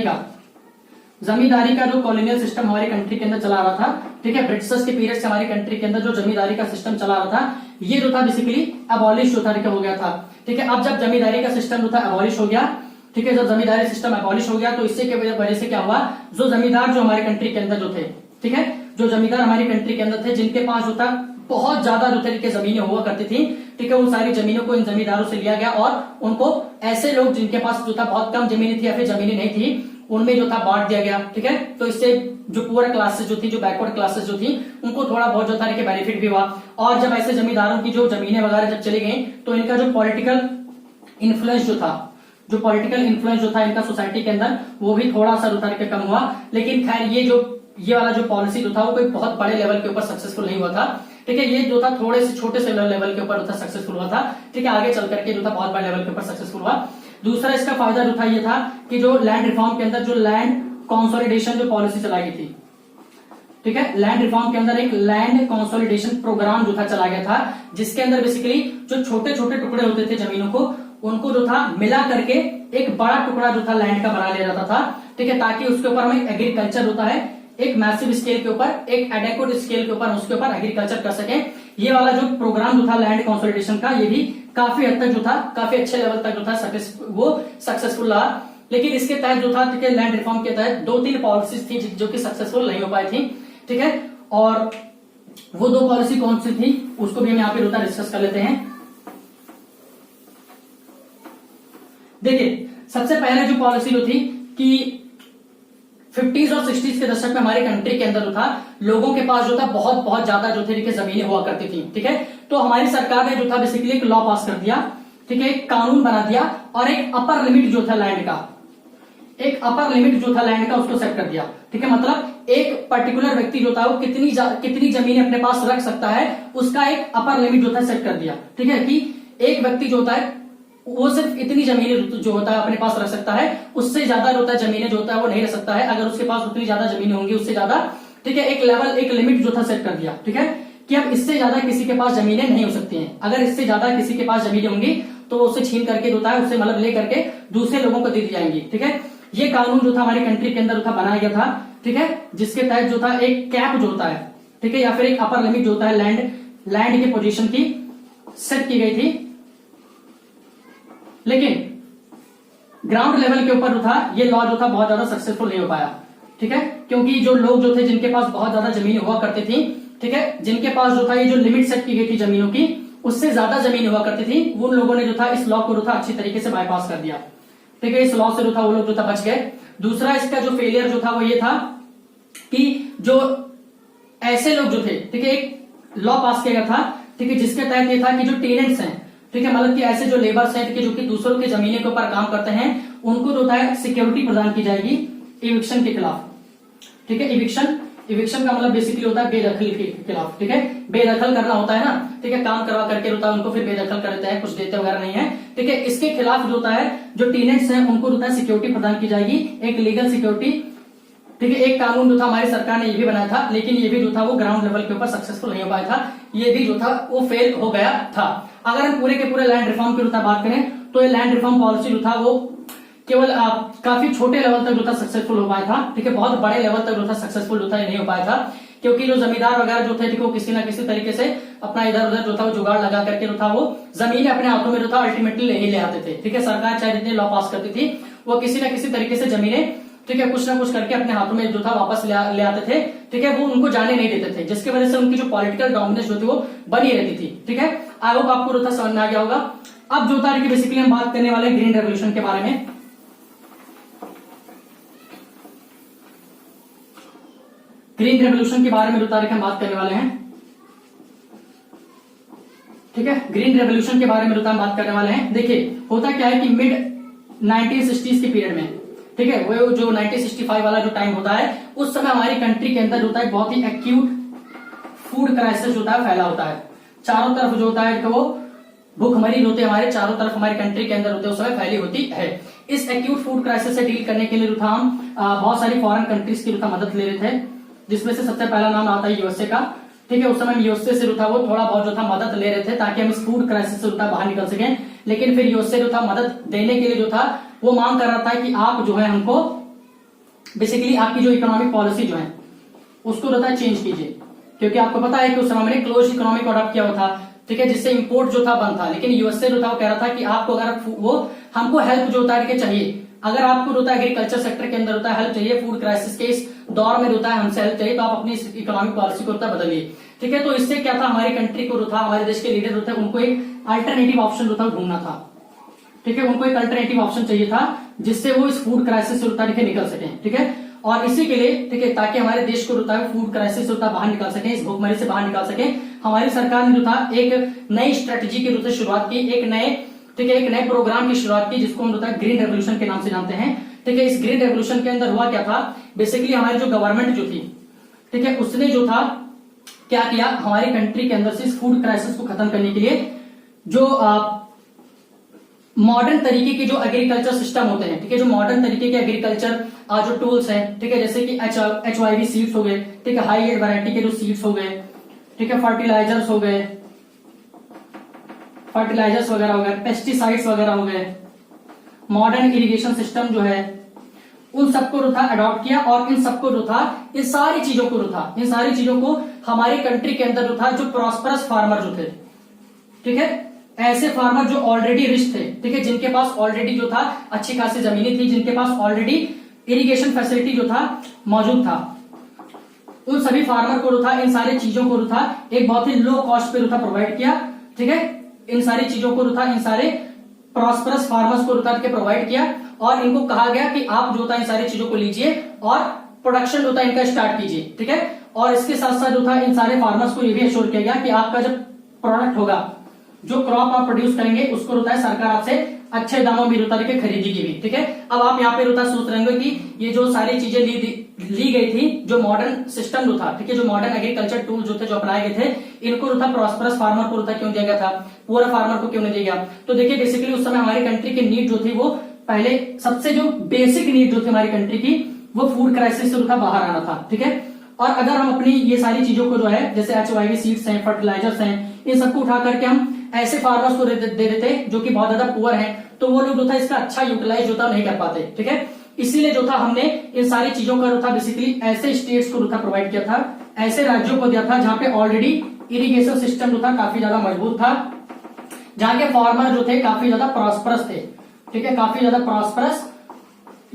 का जो कॉलोनियल सिस्टम हमारी कंट्री के अंदर चला रहा था, ठीक है, ब्रिटिशर्स के पीरियड से हमारी कंट्री के अंदर जो जमींदारी का सिस्टम चला रहा था, ये जो था बेसिकली अबॉलिश जो था हो गया था। ठीक है, अब जब जमींदारी का सिस्टम जो था अबॉलिश हो गया, ठीक है, जब जमींदारी सिस्टम अबॉलिश हो गया तो इससे के वजह से क्या हुआ, जो जमींदार जो हमारी कंट्री के अंदर जो थे, ठीक है, जो जमींदार हमारी कंट्री के अंदर थे, जिनके पास जो था बहुत ज्यादा जो तरीके जमीनें हुआ करती थी, ठीक है, उन सारी जमीनों को इन जमींदारों से लिया गया और उनको ऐसे लोग जिनके पास जो था बहुत कम जमीनें थी या फिर जमीनें नहीं थी, उनमें जो था बांट दिया गया। ठीक है, तो इससे जो पुअर क्लासेस जो थी, जो बैकवर्ड क्लासेस जो थी, उनको थोड़ा बहुत जो था बेनिफिट भी हुआ। और जब ऐसे जमींदारों की जो जमीनें वगैरह जब चली गई तो इनका जो पॉलिटिकल इन्फ्लुएंस जो था, जो पॉलिटिकल इन्फ्लुएंस जो था इनका सोसाइटी के अंदर, वो भी थोड़ा सा जो था कम हुआ। लेकिन खैर ये वाला जो पॉलिसी जो था वो कोई बहुत बड़े लेवल के ऊपर सक्सेसफुल नहीं हुआ था। ठीक है, ये जो था थोड़े से छोटे से लेवल के ऊपर सक्सेसफुल हुआ था। ठीक है, आगे चल करके जो था बहुत बड़े लेवल के ऊपर सक्सेसफुल हुआ। दूसरा इसका फायदा जो था ये था कि जो लैंड रिफॉर्म के अंदर जो लैंड कंसोलिडेशन जो पॉलिसी चलाई गई थी, ठीक है, लैंड रिफॉर्म के अंदर एक लैंड कंसोलिडेशन प्रोग्राम जो था चला गया था, जिसके अंदर बेसिकली जो छोटे छोटे टुकड़े होते थे जमीनों को, उनको जो था मिला करके एक बड़ा टुकड़ा जो था लैंड का बना लिया जाता था। ठीक है, ताकि उसके ऊपर हमें एग्रीकल्चर होता है एक मैसिव स्केल के ऊपर, एक एडेक्वेट स्केल के ऊपर, उसके ऊपर एग्रीकल्चर कर सके। ये वाला जो प्रोग्राम जो था लैंड कंसोलिडेशन का, ये भी काफी हद तक जो था काफी अच्छे लेवल तक जो था सक्सेसफुल रहा। लेकिन इसके तहत जो था, ठीक है, लैंड रिफॉर्म के तहत 2-3 पॉलिसीज थी जो कि सक्सेसफुल नहीं हो पाई थी। ठीक है, और वो 2 पॉलिसी कौन सी थी उसको भी हम यहाँ पे जो था डिस्कस कर लेते हैं। देखिए, सबसे पहले जो पॉलिसी जो थी कि 50s और 60s के दशक में हमारी कंट्री के अंदर जो था लोगों के पास जो था बहुत ज्यादा जो थे जमीनें हुआ करती थी। ठीक है, तो हमारी सरकार ने जो था बेसिकली एक लॉ पास कर दिया। ठीक है, एक कानून बना दिया और एक अपर लिमिट जो था लैंड का, एक अपर लिमिट जो था लैंड का उसको सेट कर दिया। ठीक है, मतलब एक पर्टिकुलर व्यक्ति जो था वो कितनी जमीनें अपने पास रख सकता है, उसका एक अपर लिमिट जो था सेट कर दिया। ठीक है, कि एक व्यक्ति जो होता है वो सिर्फ इतनी जमीनें जो होता है अपने पास रख सकता है, उससे ज्यादा होता है जमीनें जो होता है वो नहीं रख सकता है। अगर उसके पास उतनी ज्यादा जमीनें होंगी उससे ज्यादा, ठीक है, एक लेवल एक लिमिट जो था सेट कर दिया। ठीक है, कि अब इससे ज्यादा किसी के पास जमीनें नहीं हो सकती हैं। अगर इससे ज्यादा किसी के पास जमीनें होंगी तो उसे छीन करके होता है, उससे मतलब ले करके दूसरे लोगों को दे दी जाएंगी। ठीक है, ये कानून जो था हमारी कंट्री के अंदर जो था बनाया गया था। ठीक है, जिसके तहत जो था एक कैप जो होता है, ठीक है, या फिर एक अपर लिमिट जो होता है लैंड की पोजीशन की सेट की गई थी। लेकिन ग्राउंड लेवल के ऊपर जो था ये लॉ जो था बहुत ज्यादा सक्सेसफुल नहीं हो पाया। ठीक है, क्योंकि जो लोग जो थे जिनके पास बहुत ज्यादा जमीन हुआ करती थी, ठीक है, जिनके पास जो था ये जो लिमिट सेट की गई थी जमीनों की, उससे ज्यादा जमीन हुआ करती थी, उन लोगों ने जो था इस लॉ को जो था अच्छी तरीके से बाईपास कर दिया। ठीक है, इस लॉ से जो था वो लोग जो था बच गए। दूसरा इसका जो फेलियर जो था वो ये था कि जो ऐसे लोग जो थे, ठीक है, एक लॉ पास किया गया था, ठीक है, जिसके तहत ये था कि जो टेनेंट्स हैं, ठीक है, मतलब कि ऐसे जो लेबर्स हैं, ठीक है, जो कि दूसरों की जमीन के ऊपर काम करते हैं, उनको जो है सिक्योरिटी प्रदान की जाएगी इविक्शन के खिलाफ। ठीक है, इविक्शन का मतलब बेसिकली होता है बेदखल के खिलाफ। ठीक है, बेदखल करना होता है ना, ठीक है, काम करवा करके होता है उनको फिर बेदखल कर देते हैं, कुछ देते वगैरह नहीं है। ठीक है, इसके खिलाफ जो होता है जो टेनेंट्स हैं उनको जो है सिक्योरिटी प्रदान की जाएगी, एक लीगल सिक्योरिटी। ठीक है, एक कानून जो था हमारी सरकार ने ये भी बनाया था, लेकिन ये भी जो था वो ग्राउंड लेवल के ऊपर सक्सेसफुल नहीं हो पाया था, ये भी जो था वो फेल हो गया था। अगर हम पूरे के पूरे लैंड रिफॉर्म की बात करें तो ये लैंड रिफॉर्म पॉलिसी जो था वो केवल काफी छोटे लेवल तक जो था सक्सेसफुल हो पाया था। ठीक है, बहुत बड़े लेवल तक जो था सक्सेसफुल जो था नहीं हो पाया था, क्योंकि जो जमींदार वगैरह जो थे वो किसी ना किसी तरीके से अपना इधर उधर जो था वो जुगाड़ लगा करके जो था वो जमीन अपने हाथों में जो था अल्टीमेटली ले आते थे। ठीक है, सरकार चाहे जितने लॉ पास करती थी वो किसी ना किसी तरीके से जमीनें, ठीक है, कुछ ना कुछ करके अपने हाथों में जो था वापस ले आते थे। ठीक है, वो उनको जाने नहीं देते थे, जिसकी वजह से उनकी जो पॉलिटिकल डोमिनेंस जो थी वो बनी रहती थी। ठीक है, आई होप आपको जो था समझ में आ गया होगा। अब जो था बेसिकली हम बात करने वाले ग्रीन रेवोल्यूशन के बारे में। ग्रीन रेवोल्यूशन के बारे में जो तारीख हम बात करने वाले हैं। ठीक है, ग्रीन रेवोल्यूशन के बारे में जो हम बात करने वाले हैं। देखिए होता क्या है कि मिड 1960s के पीरियड में, ठीक है, वो जो 1965 वाला जो टाइम होता है, उस समय हमारी कंट्री के अंदर होता है बहुत ही एक्यूट फूड क्राइसिस होता है, फैला होता है। चारों तरफ जो होता है वो भूखमरी होते हमारे चारों तरफ हमारी कंट्री के अंदर होते उस समय फैली होती है। इस एक्यूट फूड क्राइसिस से डील करने के लिए जो था हम बहुत सारी फॉरेन कंट्रीज की जो था मदद ले रहे थे, जिसमें से सबसे पहला नाम आता है यूएसए का। ठीक है, उस समय यूएसए से जो था वो थोड़ा बहुत जो था मदद ले रहे थे ताकि हम इस फूड क्राइसिस से जो था बाहर निकल सकें। लेकिन फिर यूएसए जो था मदद देने के लिए जो था वो मांग कर रहा था कि आप जो है हमको बेसिकली आपकी जो इकोनॉमिक पॉलिसी जो है उसको जो था चेंज कीजिए, क्योंकि आपको पता है कि उस समय मैंने क्लोज इकोनॉमी को अडॉप्ट किया हुआ था। ठीक है, जिससे इंपोर्ट जो था बंद था, लेकिन यूएसए जो था वो कह रहा था कि आपको अगर वो हमको हेल्प जो होता है चाहिए, अगर आपको होता है एग्रीकल्चर सेक्टर के अंदर होता है हेल्प चाहिए, फूड क्राइसिस के इस दौर में होता है हमसे हेल्प चाहिए, तो आप अपनी इकोनॉमिक पॉलिसी को होता है बदलिए। ठीक है, तो इससे क्या था, हमारी कंट्री को जो था हमारे देश के लीडर होते हैं उनको एक अल्टरनेटिव ऑप्शन जो था ढूंढना था। ठीक है, उनको एक अल्टरनेटिव ऑप्शन चाहिए था जिससे वो इस फूड क्राइसिस से होता है निकल सके। ठीक है, और इसी के लिए, ठीक है, ताकि हमारे देश को होता है फूड क्राइसिस से होता है बाहर निकाल सके, इस भूखमरी से बाहर निकाल सके, हमारी सरकार ने जो था एक नई स्ट्रेटेजी की रूप से शुरुआत की, एक नए प्रोग्राम की शुरुआत की, जिसको हम ग्रीन रेवोल्यूशन के नाम से जानते हैं। ठीक है, इस ग्रीन रेवोल्यूशन के अंदर हुआ क्या था, बेसिकली हमारी जो गवर्नमेंट जो थी, ठीक है, उसने जो था क्या किया, हमारी कंट्री के अंदर से इस फूड क्राइसिस को खत्म करने के लिए जो मॉडर्न तरीके के जो एग्रीकल्चर सिस्टम होते हैं, ठीक है, जो मॉडर्न तरीके के एग्रीकल्चर जो टूल्स हैं, ठीक है, जैसे कि HYV सीड्स हो गए, ठीक है, हाई एड वैरायटी के जो सीड्स हो गए, ठीक है, फर्टिलाइजर्स हो गए, फर्टिलाइजर्स वगैरह हो गए, पेस्टिसाइड्स वगैरह हो गए, मॉडर्न इरिगेशन सिस्टम जो है, उन सबको जो था अडॉप्ट किया, और इन सबको जो था इन सारी चीजों को हमारी कंट्री के अंदर जो था जो प्रॉस्परस फार्मर जो थे, ठीक है, ऐसे फार्मर जो ऑलरेडी रिच थे, ठीक है, जिनके पास ऑलरेडी जो था अच्छी खासी जमीनें थी, जिनके पास ऑलरेडी इरिगेशन फैसिलिटी जो था मौजूद था, उन सभी फार्मर को जो था इन सारी चीजों को जो था एक बहुत ही लो कॉस्ट पे जो था प्रोवाइड किया। ठीक है, इन सारी चीजों को जो था इन सारे प्रॉस्परस फार्मर्स को जो था प्रोवाइड किया, और इनको कहा गया कि आप जो था इन सारी चीजों को लीजिए और प्रोडक्शन जो था इनका स्टार्ट कीजिए। ठीक है, और इसके साथ साथ जो था इन सारे फार्मर्स को यह भी एश्योर किया गया कि आपका जब प्रोडक्ट होगा, जो क्रॉप आप प्रोड्यूस करेंगे, उसको होता है सरकार आपसे अच्छे दामों में रोता के खरीदेगी भी। ठीक है, अब आप यहाँ पे रोता सोच रहे होंगे कि ये जो सारी चीजें ली गई थी, जो मॉडर्न सिस्टम जो था, ठीक है, जो मॉडर्न एग्रीकल्चर टूल जो थे जो अपनाए गए थे, इनको जो था प्रॉस्परस फार्मर को रोता क्यों दिया गया था, पूरा फार्मर को क्यों नहीं दिया गया। तो देखिए बेसिकली उस समय हमारी कंट्री की नीड जो थी वो पहले सबसे जो बेसिक नीड जो थी हमारी कंट्री की वो फूड क्राइसिस से बाहर आना था। ठीक है, और अगर हम अपनी ये सारी चीजों को जो है जैसे HYV सीड्स हैं, फर्टिलाइजर्स हैं, इन सबको उठा करके हम ऐसे फार्मर्स को दे देते जो कि बहुत ज्यादा पुअर हैं, तो वो लोग जो था इसका अच्छा यूटिलाइज जो था नहीं कर पाते। ठीक है, इसीलिए जो था हमने इन सारी चीजों का जो था बेसिकली ऐसे स्टेट्स को जो था प्रोवाइड किया था, ऐसे राज्यों को दिया था जहां पे ऑलरेडी इरिगेशन सिस्टम जो था काफी ज्यादा मजबूत था, जहां के फार्मर जो थे काफी ज्यादा प्रॉस्परस थे। ठीक है, काफी ज्यादा प्रॉस्परस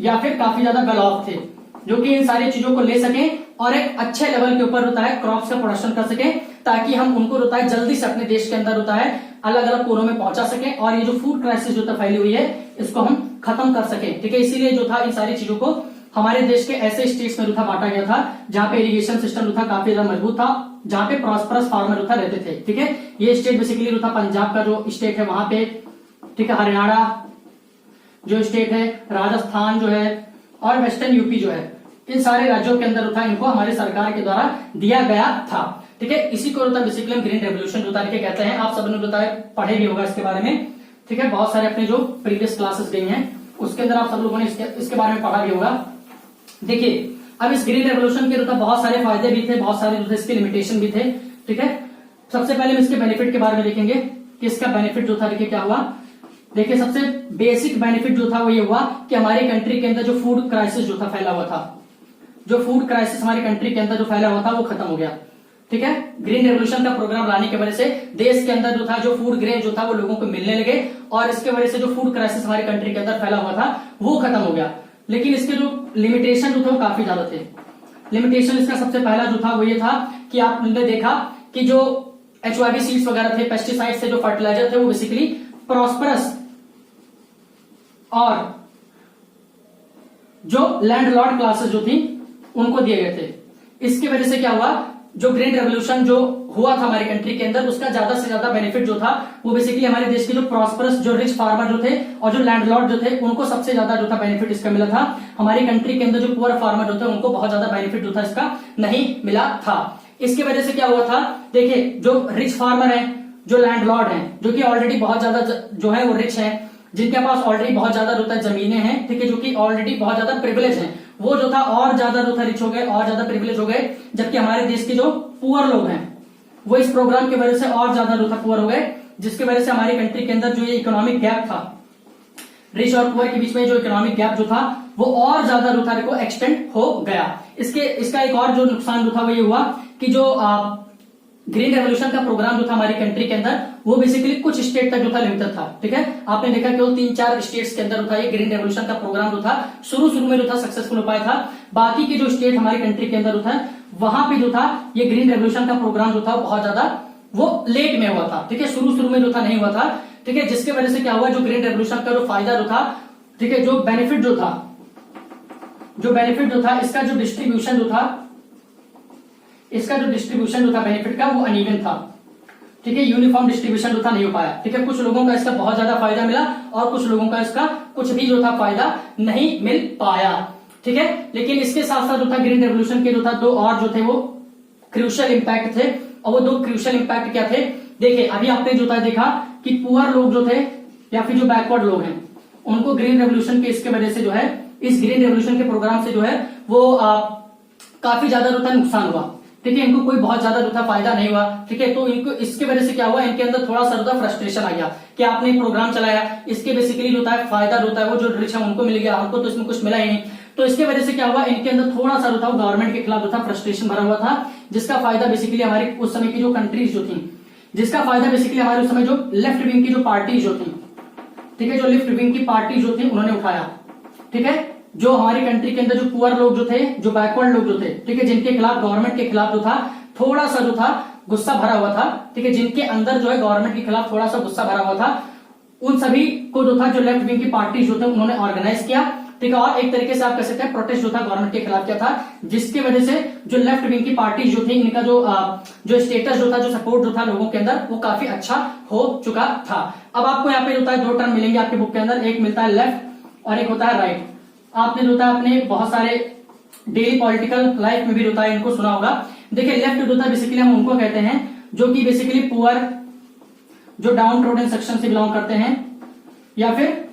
या फिर काफी ज्यादा वेल ऑफ थे। जो कि इन सारी चीजों को ले सके और एक अच्छे लेवल के ऊपर होता है क्रॉप्स का प्रोडक्शन कर सके, ताकि हम उनको होता है जल्दी से अपने देश के अंदर होता है अलग अलग कोनों में पहुंचा सके और ये जो फूड क्राइसिस जो फैली हुई है इसको हम खत्म कर सके। ठीक है, इसीलिए जो था इन सारी चीजों को हमारे देश के ऐसे स्टेट्स में बांटा गया था जहां पे इरिगेशन सिस्टम काफी ज्यादा मजबूत था, जहां पे प्रॉस्परस फार्मर रहते थे। ठीक है, ये स्टेट बेसिकली पंजाब का जो स्टेट है वहां पे, ठीक है, हरियाणा जो स्टेट है, राजस्थान जो है और वेस्टर्न यूपी जो है, इन सारे राज्यों के अंदर इनको हमारी सरकार के द्वारा दिया गया था। ठीक है, इसी को बेसिकली हम ग्रीन रेवोल्यूशन कहते हैं। आप सबने पढ़े भी होगा इसके बारे में। ठीक है, बहुत सारे अपने जो प्रीवियस क्लासेस गई हैं उसके अंदर आप सब लोगों ने इसके बारे में पढ़ा भी होगा। देखिए, अब इस ग्रीन रेवोल्यूशन के बहुत सारे फायदे भी थे, बहुत सारे इसके लिमिटेशन भी थे। ठीक है, सबसे पहले हम इसके बेनिफिट के बारे में देखेंगे कि इसका बेनिफिट देखिए क्या हुआ। देखिए, सबसे बेसिक बेनिफिट जो था वो ये हुआ कि हमारी कंट्री के अंदर जो फूड क्राइसिस जो था फैला हुआ था, जो फूड क्राइसिस हमारी कंट्री के अंदर जो फैला हुआ था वो खत्म हो गया। ठीक है, ग्रीन रेवोल्यूशन का प्रोग्राम लाने की वजह से देश के अंदर जो फूड ग्रेन वो लोगों को मिलने लगे और इसके वजह से जो फूड क्राइसिस हमारी कंट्री के अंदर फैला हुआ था वो खत्म हो गया। लेकिन इसके जो लिमिटेशन थे वो काफी ज्यादा थे। लिमिटेशन इसका सबसे पहला जो था वो ये था कि आपने देखा कि जो HYV सीड्स वगैरह थे, पेस्टिसाइड्स थे, जो फर्टिलाइजर थे, वो बेसिकली प्रॉस्परस और जो लैंडलॉर्ड क्लासेस जो थी उनको दिए गए थे। इसकी वजह से क्या हुआ, जो ग्रीन रेवोल्यूशन जो हुआ था हमारी कंट्री के अंदर उसका ज्यादा से ज्यादा बेनिफिट जो था वो बेसिकली हमारे देश के जो प्रॉस्परस, जो रिच फार्मर जो थे और जो लैंडलॉर्ड जो थे उनको सबसे ज्यादा जो था बेनिफिट इसका मिला था। हमारी कंट्री के अंदर जो पुअर फार्मर जो थे उनको बहुत ज्यादा बेनिफिट जो था इसका नहीं मिला था। इसकी वजह से क्या हुआ था, देखिए, जो रिच फार्मर है, जो लैंडलॉर्ड है, जो कि ऑलरेडी बहुत ज्यादा जो है वो रिच है, जिनके पास ऑलरेडी बहुत ज्यादा जो है जमीनें हैं, ठीक है, जो कि ऑलरेडी बहुत ज्यादा प्रिविलेज है, वो जो था और ज्यादा जो था रिच हो गए और ज्यादा प्रिविलेज हो गए। जबकि हमारे देश के जो पुअर लोग हैं वो इस प्रोग्राम की वजह से और ज्यादा जो था पुअर हो गए, जिसकी वजह से हमारी कंट्री के अंदर जो ये इकोनॉमिक गैप था, रिच और पुअर के बीच में जो इकोनॉमिक गैप जो था वो और ज्यादा जो था को एक्सटेंड हो गया। इसका एक और जो नुकसान जो था वो ये हुआ कि जो ग्रीन रेवोल्यूशन का प्रोग्राम जो था हमारी कंट्री के अंदर वो बेसिकली कुछ स्टेट तक जो था लिमिटेड था। ठीक है, आपने देखा कि वो 3-4 स्टेट्स के अंदर था ये ग्रीन रेवोल्यूशन का प्रोग्राम जो था शुरू में जो था सक्सेसफुल हो पाया था। बाकी के जो स्टेट हमारी कंट्री के अंदर था वहां पे जो था ये ग्रीन रेवोल्यूशन का प्रोग्राम जो था बहुत ज्यादा वो लेट में हुआ था। ठीक है, शुरू में जो था नहीं हुआ था। ठीक है, जिसकी वजह से क्या हुआ, जो ग्रीन रेवोल्यूशन का जो फायदा जो था, ठीक है, जो बेनिफिट जो था इसका जो डिस्ट्रीब्यूशन जो था बेनिफिट का वो अनइवन था। ठीक है, यूनिफॉर्म डिस्ट्रीब्यूशन जो था नहीं हो पाया। ठीक है, कुछ लोगों का इसका बहुत ज्यादा फायदा मिला और कुछ लोगों का इसका कुछ भी जो था फायदा नहीं मिल पाया। ठीक है, लेकिन इसके साथ साथ जो था ग्रीन रेवोल्यूशन के जो था दो और जो थे वो क्रूशियल इंपैक्ट थे। और वो दो क्रूशियल इंपैक्ट क्या थे, देखिए, अभी आपने जो था देखा कि पुअर लोग जो थे या फिर जो बैकवर्ड लोग हैं उनको ग्रीन रेवोल्यूशन के इसके वजह से जो है, इस ग्रीन रेवोल्यूशन के प्रोग्राम से जो है वो काफी ज्यादा जो था नुकसान हुआ। ठीक है, इनको कोई बहुत ज्यादा जो था फायदा नहीं हुआ। ठीक है, तो इनको इसके वजह से क्या हुआ, इनके अंदर थोड़ा सा फ्रस्ट्रेशन आ गया कि आपने प्रोग्राम चलाया, इसके बेसिकली जो है फायदा जो है वो जो रिच है उनको मिल गया, हमको तो इसमें कुछ मिला ही नहीं। तो इसके वजह से क्या हुआ, इनके अंदर थोड़ा सा जो था गवर्नमेंट के खिलाफ जो था फ्रस्ट्रेशन भरा हुआ था, जिसका फायदा बेसिकली हमारी उस समय की जो कंट्रीज जो थी, जिसका फायदा बेसिकली हमारे उस समय जो लेफ्ट विंग की जो पार्टी जो थी, ठीक है, जो लेफ्ट विंग की पार्टी जो थी उन्होंने उठाया। ठीक है, जो हमारी कंट्री के अंदर जो पुअर लोग जो थे, जो बैकवर्ड लोग जो थे, ठीक है, जिनके खिलाफ गवर्नमेंट के खिलाफ जो था थोड़ा सा जो था गुस्सा भरा हुआ था, ठीक है, जिनके अंदर जो है गवर्नमेंट के खिलाफ थोड़ा सा गुस्सा भरा हुआ था, उन सभी को जो था जो लेफ्ट विंग की पार्टी जो थे उन्होंने ऑर्गेनाइज किया। ठीक है, और एक तरीके से आप कह सकते हैं प्रोटेस्ट जो था गवर्नमेंट के खिलाफ क्या था, जिसकी वजह से जो लेफ्ट विंग की पार्टी जो थी इनका जो स्टेटस जो था, जो सपोर्ट जो था लोगों के अंदर वो काफी अच्छा हो चुका था। अब आपको यहाँ पे जो है दो टर्म मिलेंगे आपके बुक के अंदर, एक मिलता है लेफ्ट और एक होता है राइट। आपने जो था अपने बहुत सारे डेली पॉलिटिकल लाइफ में भी जो है इनको सुना होगा। देखिए, लेफ्ट जो था बेसिकली हम उनको कहते हैं जो कि बेसिकली पुअर, जो डाउन ट्रोडन सेक्शन से बिलोंग करते हैं या फिर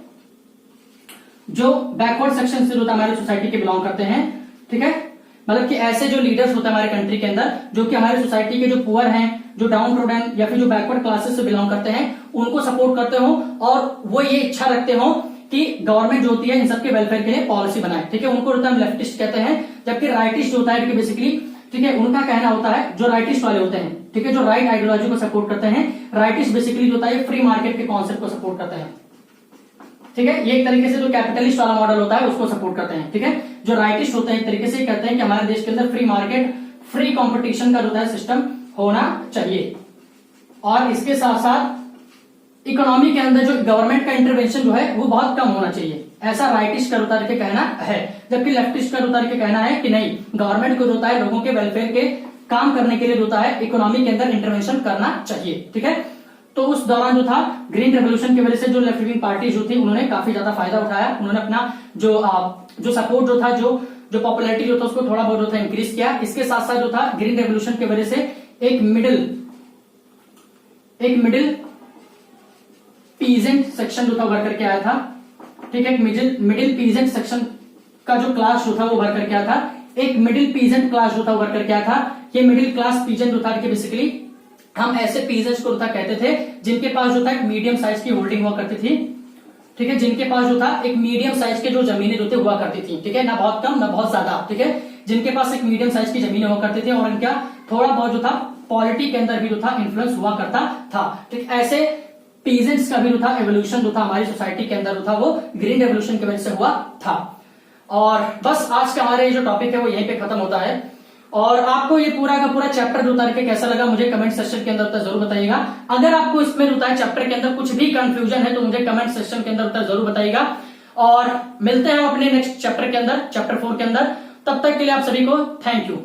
जो बैकवर्ड सेक्शन से जो हमारी सोसाइटी के बिलोंग करते हैं। ठीक है, मतलब कि ऐसे जो लीडर्स होते हैं हमारे कंट्री के अंदर जो कि हमारी सोसाइटी के जो पुअर हैं, जो डाउन ट्रोडन या फिर जो बैकवर्ड क्लासेस से बिलोंग करते हैं उनको सपोर्ट करते हो और वो ये इच्छा रखते हो कि गवर्नमेंट जो होती है इन सबके वेलफेयर के लिए पॉलिसी बनाए। ठीक है, उनको हम लेफ्टिस्ट कहते हैं। जबकि राइटिस्ट जो होता है बेसिकली, ठीक है, उनका कहना होता है, जो राइटिस्ट वाले होते हैं, ठीक है, जो राइट आइडियोलॉजी को सपोर्ट करते हैं, राइटिस्ट बेसिकली जो होता है फ्री मार्केट के कॉन्सेप्ट को सपोर्ट करते हैं। ठीक है। ये एक तरीके से जो कैपिटलिस्ट वाला मॉडल होता है उसको सपोर्ट करते हैं, ठीक है। जो राइटिस्ट होते हैं एक तरीके से कहते हैं कि हमारे देश के अंदर फ्री मार्केट, फ्री कंपटीशन का जो है सिस्टम होना चाहिए, और इसके साथ साथ इकोनॉमी के अंदर जो गवर्नमेंट का इंटरवेंशन जो है वो बहुत कम होना चाहिए, ऐसा राइटिस्ट का उतार के कहना है। जबकि लेफ्टिस्ट का उतार के कहना है कि नहीं, गवर्नमेंट को होता है लोगों के वेलफेयर के काम करने के लिए होता है इकोनॉमी के अंदर इंटरवेंशन करना चाहिए, ठीक है। तो उस दौरान जो था ग्रीन रेवोल्यूशन की वजह से जो लेफ्ट विंग पार्टी जो थी उन्होंने काफी ज्यादा फायदा उठाया, उन्होंने अपना जो सपोर्ट जो था, जो पॉपुलैरिटी जो था उसको थोड़ा बहुत जो था इंक्रीज किया। इसके साथ साथ जो था ग्रीन रेवोल्यूशन की वजह से एक मिडिल पीजेंट सेक्शन जो था उभर करके आया था, ठीक है। मिडिल पीजेंट सेक्शन का जो क्लास जो था वो उभर करके आया था, एक मिडिल पीजेंट क्लास जो था उभर करके आया था। ये मिडिल क्लास पीजेंट जो था कि बेसिकली हम ऐसे पीजेंट्स को था कहते थे जिनके पास जो था एक मीडियम साइज की होल्डिंग हुआ करती थी, ठीक है, जिनके पास जो था एक मीडियम साइज के जो जमीनें जो थे हुआ करती थी, ठीक है, ना बहुत कम ना बहुत ज्यादा, ठीक है, जिनके पास एक मीडियम साइज की जमीनें हुआ करती थी और इनका थोड़ा बहुत जो था पॉलिटी के अंदर भी जो था इन्फ्लुएंस हुआ करता था, ठीक। ऐसे पीजेंट्स का भी जो था एवोल्यूशन जो था हमारी सोसाइटी के अंदर जो था वो ग्रीन रेवोल्यूशन की वजह से हुआ था। और बस आज का हमारा ये जो टॉपिक है वो यहीं पे खत्म होता है। और आपको ये पूरा का पूरा चैप्टर जो उतार के कैसा लगा मुझे कमेंट सेक्शन के अंदर जरूर बताइएगा। अगर आपको इसमें जो है चैप्टर के अंदर कुछ भी कंफ्यूजन है तो मुझे कमेंट सेक्शन के अंदर जरूर बताइएगा। और मिलते हैं अपने नेक्स्ट चैप्टर के अंदर, चैप्टर 4 के अंदर। तब तक के लिए आप सभी को थैंक यू।